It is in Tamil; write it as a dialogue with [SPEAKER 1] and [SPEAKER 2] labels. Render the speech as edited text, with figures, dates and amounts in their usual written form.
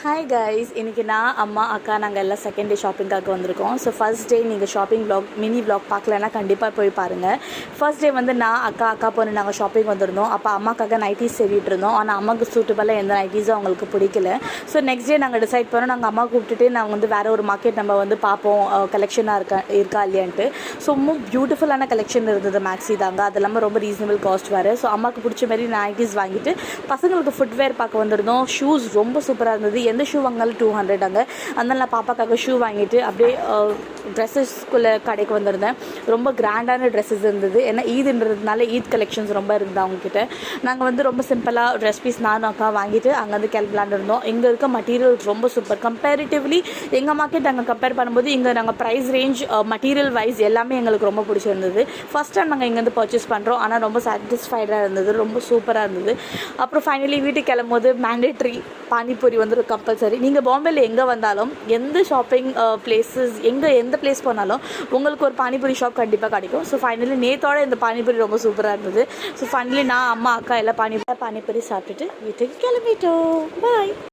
[SPEAKER 1] ஹாய் கைஸ், இன்றைக்கி நான் அம்மா அக்கா நாங்கள் எல்லாம் செகண்ட் டே ஷாப்பிங்காக வந்திருக்கோம். ஸோ ஃபர்ஸ்ட் டே நீங்கள் ஷாப்பிங் வ்ளாக் மினி வ்ளாக் பார்க்கலன்னா கண்டிப்பாக போய் பாருங்கள். ஃபர்ஸ்ட் டே வந்து நான் அக்கா பொண்ணு நாங்கள் ஷாப்பிங் வந்திருந்தோம். அப்போ அம்மாக்காக நைட்டிஸ் தேடிட்டு இருந்தோம். ஆனால் அம்மாவுக்கு சூட்டபுளாக எந்த நைட்டிஸும் அவங்களுக்கு பிடிக்கல. ஸோ நெக்ஸ்ட் டே நாங்கள் டிசைட் பண்ணோம், நாங்கள் அம்மா கூப்பிட்டுட்டு நாங்கள் வந்து வேறு ஒரு மார்க்கெட் நம்ம வந்து பார்ப்போம் கலெக்ஷனாக இருக்கா இல்லையான்ட்டு. ஸோ ரொம்ப பியூட்டிஃபுல்லான கலெக்ஷன் இருந்தது. மேக்ஸி தாங்க, அது இல்லாமல் ரொம்ப ரீசனபிள் காஸ்ட் வேறு. ஸோ அம்மாவுக்கு பிடிச்ச மாதிரி நைட்டிஸ் வாங்கிட்டு பசங்களுக்கு ஃபுட்வேர் பார்க்க வந்திருந்தோம். ஷூஸ் ரொம்ப சூப்பராக இருந்தது. எந்த ஷூ வாங்கினாலும் 200 அங்கே. அதனால் நான் பாப்பாக்காக ஷூ வாங்கிட்டு அப்படியே ட்ரெஸ்ஸஸ்குள்ளே கடைக்கு வந்திருந்தேன். ரொம்ப கிராண்டான ட்ரெஸ்ஸஸ் இருந்தது. ஏன்னா ஈதுன்றதுனால ஈத் கலெக்ஷன்ஸ் ரொம்ப இருந்தது அவங்கக்கிட்ட. நாங்கள் வந்து ரொம்ப சிம்பிளாக ட்ரெஸ் பீஸ் நானும் அக்கா வாங்கிட்டு அங்கேருந்து கிளம்பலான்னு இருந்தோம். இங்கே இருக்க மெட்டீரியல் ரொம்ப சூப்பர். கம்பேரிட்டிவ்லி எங்கள் மார்க்கெட் நாங்கள் கம்பேர் பண்ணும்போது இங்கே நாங்கள் ப்ரைஸ் ரேஞ்ச் மெட்டீரியல் வைஸ் எல்லாமே எங்களுக்கு ரொம்ப பிடிச்சிருந்தது. ஃபஸ்ட் டைம் நாங்கள் இங்கேருந்து பர்ச்சேஸ் பண்ணுறோம். ஆனால் ரொம்ப சாட்டிஸ்ஃபைடாக இருந்தது, ரொம்ப சூப்பராக இருந்தது. அப்புறம் ஃபைனலி வீட்டுக்கு கிளம்பும்போது மேண்டேட்ரி பானிபூரி வந்து கம்பல்சரி. நீங்கள் பாம்பேயில் எங்கே வந்தாலும் எந்த ஷாப்பிங் பிளேஸஸ் எந்த பிளேஸ் போனாலும் உங்களுக்கு ஒரு பானிபூரி ஷாப் கண்டிப்பாக கிடைக்கும். ஸோ ஃபைனலி நேத்தோட இந்த பானிபூரி ரொம்ப சூப்பராக இருந்தது. ஸோ ஃபைனலி நான் அம்மா அக்கா எல்லாம் பானிபூரி சாப்பிட்டுட்டு வீட்டுக்கு கிளம்பிட்டோம். பாய்.